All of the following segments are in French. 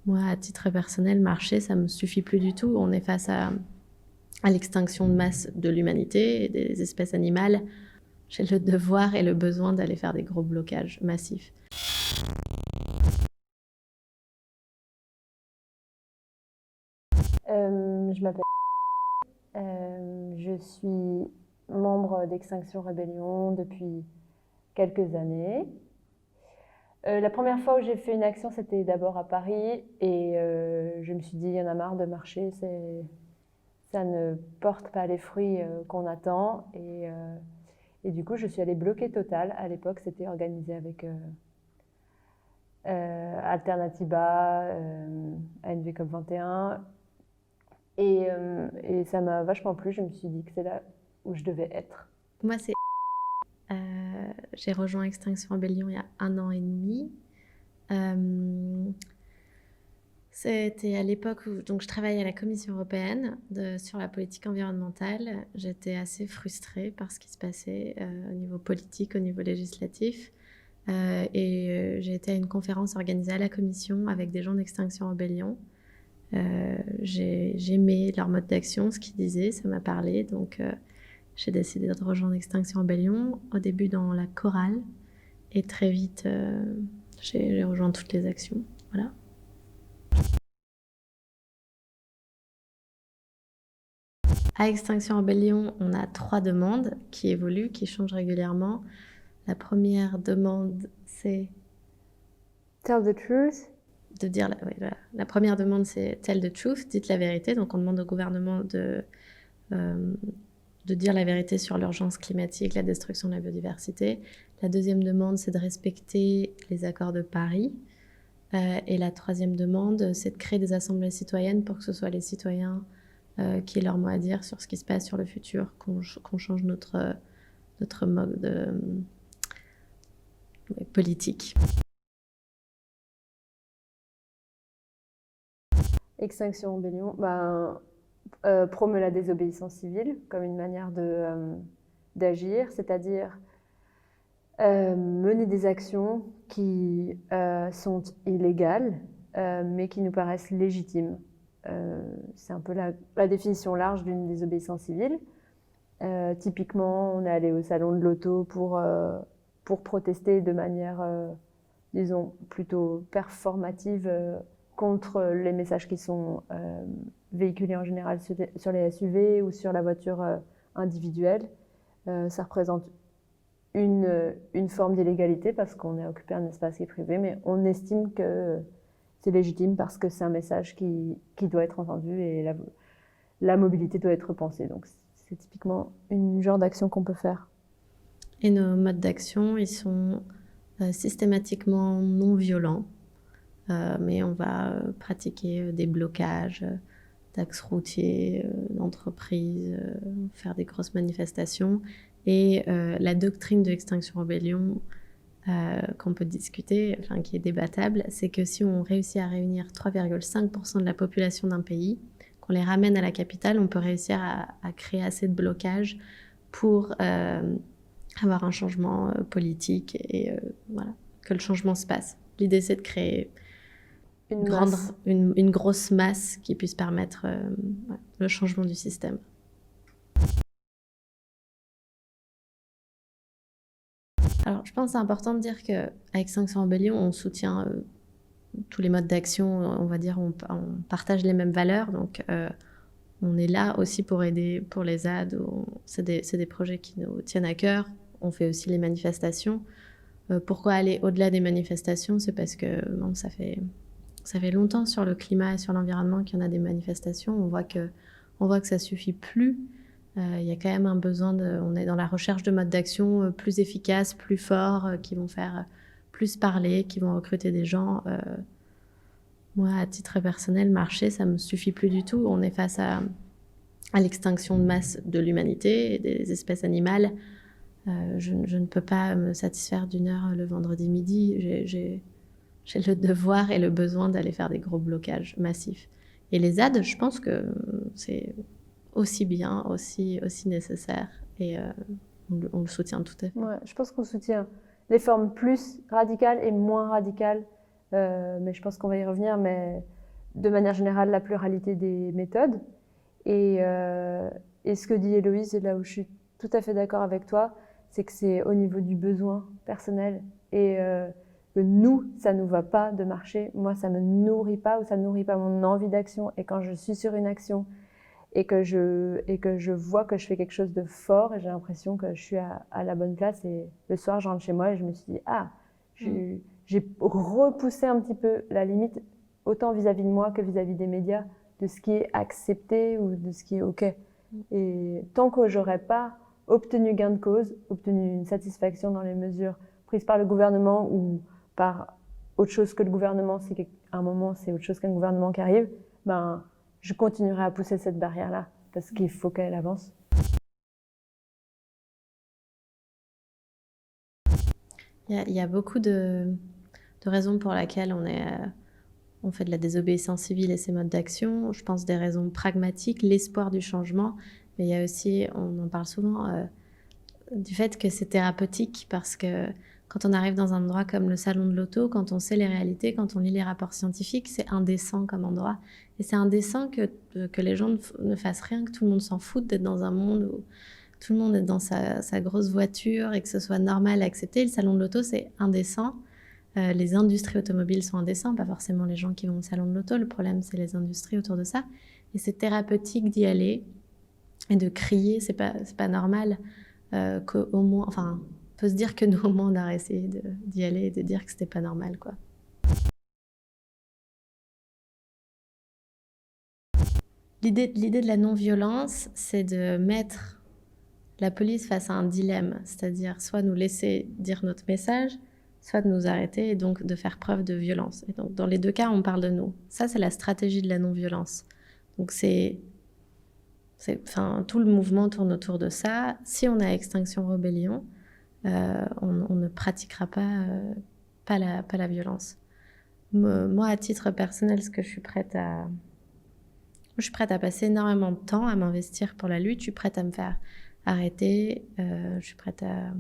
Moi, à titre personnel, marcher, ça me suffit plus du tout. On est face à l'extinction de masse de l'humanité et des espèces animales. J'ai le devoir et le besoin d'aller faire des gros blocages massifs. Je m'appelle. Je suis membre d'Extinction Rebellion depuis quelques années. La première fois où j'ai fait une action, c'était d'abord à Paris et je me suis dit, il y en a marre de marcher, ça ne porte pas les fruits qu'on attend. Et du coup, je suis allée bloquer Total. À l'époque, c'était organisé avec Alternatiba, ANV COP 21. Et ça m'a vachement plu. Je me suis dit que c'est là où je devais être. Moi, c'est j'ai rejoint Extinction Rebellion il y a 1 an et demi. C'était à l'époque où donc je travaillais à la Commission européenne sur la politique environnementale. J'étais assez frustrée par ce qui se passait au niveau politique, au niveau législatif. J'ai été à une conférence organisée à la Commission avec des gens d'Extinction Rebellion. J'aimais leur mode d'action, ce qu'ils disaient, ça m'a parlé. Donc j'ai décidé de rejoindre Extinction Rebellion, au début dans la chorale. Et très vite, j'ai rejoint toutes les actions. Voilà. À Extinction Rebellion, on a 3 demandes qui évoluent, qui changent régulièrement. La première demande, c'est Tell the truth. de dire... oui, voilà. La première demande, c'est tell the truth, dites la vérité. Donc on demande au gouvernement de dire la vérité sur l'urgence climatique, la destruction de la biodiversité. La deuxième demande, c'est de respecter les accords de Paris. Et la troisième demande, c'est de créer des assemblées citoyennes pour que ce soit les citoyens qui aient leur mot à dire sur ce qui se passe sur le futur, qu'on change notre mode politique. Extinction Rebellion promeut la désobéissance civile comme une manière d'agir, c'est-à-dire mener des actions qui sont illégales, mais qui nous paraissent légitimes. C'est un peu la définition large d'une désobéissance civile. Typiquement, on est allé au salon de l'auto pour protester de manière, disons, plutôt performative contre les messages qui sont véhiculés en général sur les SUV ou sur la voiture individuelle. Ça représente une forme d'illégalité parce qu'on a occupé un espace qui est privé, mais on estime que c'est légitime parce que c'est un message qui doit être entendu et la mobilité doit être repensée. Donc c'est typiquement une genre d'action qu'on peut faire. Et nos modes d'action, ils sont systématiquement non violents, mais on va pratiquer des blocages d'axes routiers, d'entreprises, faire des grosses manifestations. Et la doctrine de Extinction Rebellion qu'on peut discuter, enfin qui est débattable, c'est que si on réussit à réunir 3,5% de la population d'un pays, qu'on les ramène à la capitale, on peut réussir à créer assez de blocages pour avoir un changement politique et voilà, que le changement se passe. L'idée, c'est de créer une grosse masse qui puisse permettre le changement du système. Alors, je pense que c'est important de dire qu'avec Extinction Rebellion, on soutient tous les modes d'action, on va dire, on partage les mêmes valeurs. Donc, on est là aussi pour aider pour les ZAD. C'est des projets qui nous tiennent à cœur. On fait aussi les manifestations. Pourquoi aller au-delà des manifestations? C'est parce que bon, ça fait longtemps sur le climat et sur l'environnement qu'il y en a des manifestations. On voit que ça suffit plus. Il y a quand même un besoin on est dans la recherche de modes d'action plus efficaces, plus forts, qui vont faire plus parler, qui vont recruter des gens. Moi, à titre personnel, marcher, ça me suffit plus du tout. On est face à l'extinction de masse de l'humanité et des espèces animales. Je ne peux pas me satisfaire d'1 heure le vendredi midi. J'ai le devoir et le besoin d'aller faire des gros blocages massifs. Et les ZAD, je pense que c'est aussi bien, aussi nécessaire. Et on le soutient tout à fait. Ouais, je pense qu'on soutient les formes plus radicales et moins radicales mais je pense qu'on va y revenir, mais de manière générale, la pluralité des méthodes. Et ce que dit Héloïse, et là où je suis tout à fait d'accord avec toi, c'est que c'est au niveau du besoin personnel et que nous, ça nous va pas de marcher. Moi, ça me nourrit pas ou ça nourrit pas mon envie d'action. Et quand je suis sur une action et que je vois que je fais quelque chose de fort et j'ai l'impression que je suis à la bonne place, et le soir, je rentre chez moi et je me suis dit, j'ai repoussé un petit peu la limite, autant vis-à-vis de moi que vis-à-vis des médias, de ce qui est accepté ou de ce qui est OK. Et tant que j'aurais pas obtenu gain de cause, obtenu une satisfaction dans les mesures prises par le gouvernement ou par autre chose que le gouvernement, si à un moment c'est autre chose qu'un gouvernement qui arrive, ben, je continuerai à pousser cette barrière-là parce qu'il faut qu'elle avance. Il y a beaucoup de raisons pour lesquelles on fait de la désobéissance civile et ses modes d'action. Je pense des raisons pragmatiques, l'espoir du changement, mais il y a aussi, on en parle souvent, du fait que c'est thérapeutique parce que quand on arrive dans un endroit comme le salon de l'auto, quand on sait les réalités, quand on lit les rapports scientifiques, c'est indécent comme endroit. Et c'est indécent que les gens ne fassent rien, que tout le monde s'en foute d'être dans un monde où tout le monde est dans sa grosse voiture et que ce soit normal à accepter. Le salon de l'auto, c'est indécent. Les industries automobiles sont indécents, pas forcément les gens qui vont au salon de l'auto. Le problème, c'est les industries autour de ça. Et c'est thérapeutique d'y aller et de crier. C'est pas normal qu'au moins, enfin, on peut se dire que nous, au moins, on a essayé d'y aller et de dire que c'était pas normal, quoi. L'idée de la non-violence, c'est de mettre la police face à un dilemme, c'est-à-dire soit nous laisser dire notre message, soit de nous arrêter et donc de faire preuve de violence. Et donc, dans les deux cas, on parle de nous. Ça, c'est la stratégie de la non-violence. Donc, enfin, tout le mouvement tourne autour de ça. Si on a Extinction Rebellion, on ne pratiquera pas la violence. Moi, à titre personnel, ce que je suis prête à passer énormément de temps à m'investir pour la lutte. Je suis prête à me faire arrêter. Je suis prête à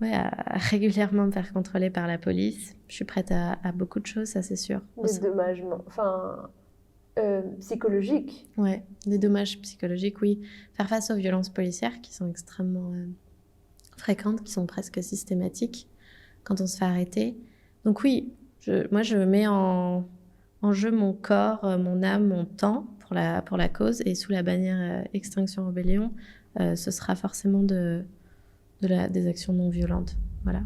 régulièrement me faire contrôler par la police. Je suis prête à beaucoup de choses, ça c'est sûr. Des dommages, psychologiques. Ouais, des dommages psychologiques, oui. Faire face aux violences policières qui sont extrêmement fréquentes, qui sont presque systématiques quand on se fait arrêter. Donc oui, moi je mets en jeu mon corps, mon âme, mon temps pour la cause, et sous la bannière Extinction Rebellion, ce sera forcément des actions non violentes. Voilà.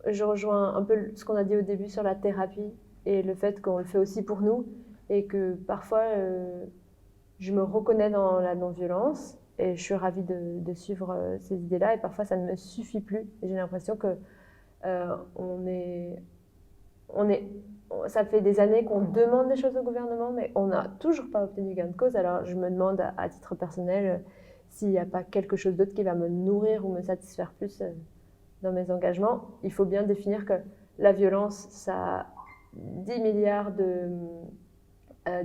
Je rejoins un peu ce qu'on a dit au début sur la thérapie et le fait qu'on le fait aussi pour nous et que parfois je me reconnais dans la non-violence et je suis ravie de suivre ces idées-là, et parfois ça ne me suffit plus et j'ai l'impression que ça fait des années qu'on demande des choses au gouvernement, mais on n'a toujours pas obtenu gain de cause. Alors je me demande à titre personnel s'il n'y a pas quelque chose d'autre qui va me nourrir ou me satisfaire plus dans mes engagements. Il faut bien définir que la violence, ça a 10 milliards de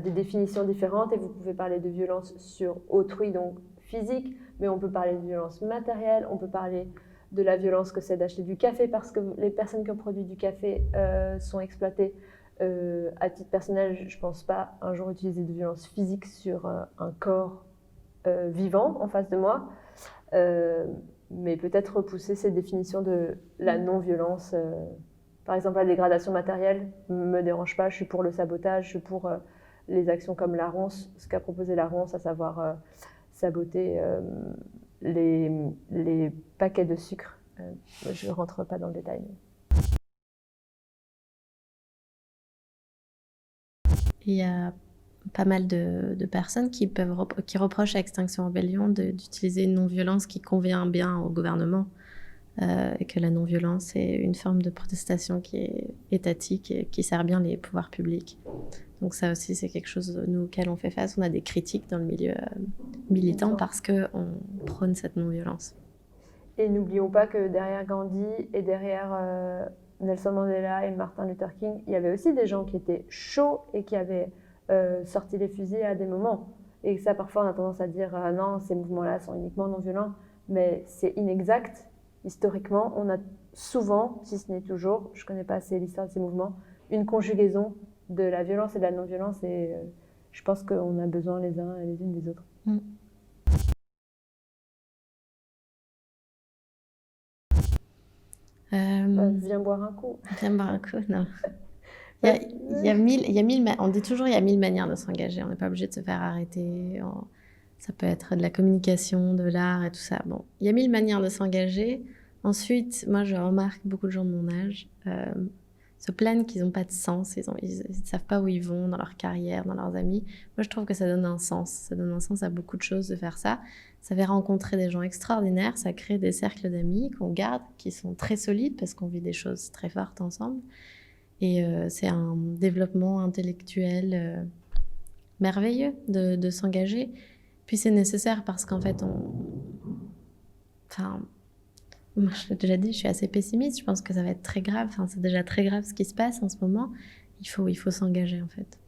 définitions différentes, et vous pouvez parler de violence sur autrui, donc physique, mais on peut parler de violence matérielle, on peut parler de la violence que c'est d'acheter du café parce que les personnes qui ont produit du café sont exploitées. À titre personnel, je ne pense pas un jour utiliser de violence physique sur un corps vivant en face de moi, mais peut-être repousser ces définitions de la non-violence. Par exemple, la dégradation matérielle ne me dérange pas, je suis pour le sabotage, je suis pour les actions comme la ronce, ce qu'a proposé la ronce, à savoir saboter les paquets de sucre. Je ne rentre pas dans le détail. Il y a pas mal de personnes qui reprochent à Extinction Rebellion d'utiliser une non-violence qui convient bien au gouvernement, et que la non-violence est une forme de protestation qui est étatique et qui sert bien les pouvoirs publics. Donc ça aussi, c'est quelque chose nous auquel on fait face. On a des critiques dans le milieu militant parce qu'on prône cette non-violence. Et n'oublions pas que derrière Gandhi et derrière Nelson Mandela et Martin Luther King, il y avait aussi des gens qui étaient chauds et qui avaient sorti les fusils à des moments. Et ça, parfois, on a tendance à dire non, ces mouvements-là sont uniquement non-violents, mais c'est inexact. historiquement, on a souvent, si ce n'est toujours, je ne connais pas assez l'histoire de ces mouvements, une conjugaison de la violence et de la non-violence, et je pense qu'on a besoin les uns et les unes des autres. Viens boire un coup. Viens boire un coup, non. On dit toujours il y a 1000 manières de s'engager. On n'est pas obligé de se faire arrêter. Ça peut être de la communication, de l'art et tout ça. Bon, il y a 1000 manières de s'engager. Ensuite, moi, je remarque beaucoup de gens de mon âge se plaignent qu'ils n'ont pas de sens. Ils ne savent pas où ils vont dans leur carrière, dans leurs amis. Moi, je trouve que ça donne un sens. Ça donne un sens à beaucoup de choses de faire ça. Ça fait rencontrer des gens extraordinaires. Ça crée des cercles d'amis qu'on garde, qui sont très solides parce qu'on vit des choses très fortes ensemble. Et c'est un développement intellectuel merveilleux de s'engager. Puis c'est nécessaire parce qu'en fait, moi, je l'ai déjà dit, je suis assez pessimiste. Je pense que ça va être très grave. Enfin, c'est déjà très grave ce qui se passe en ce moment. Il faut s'engager en fait.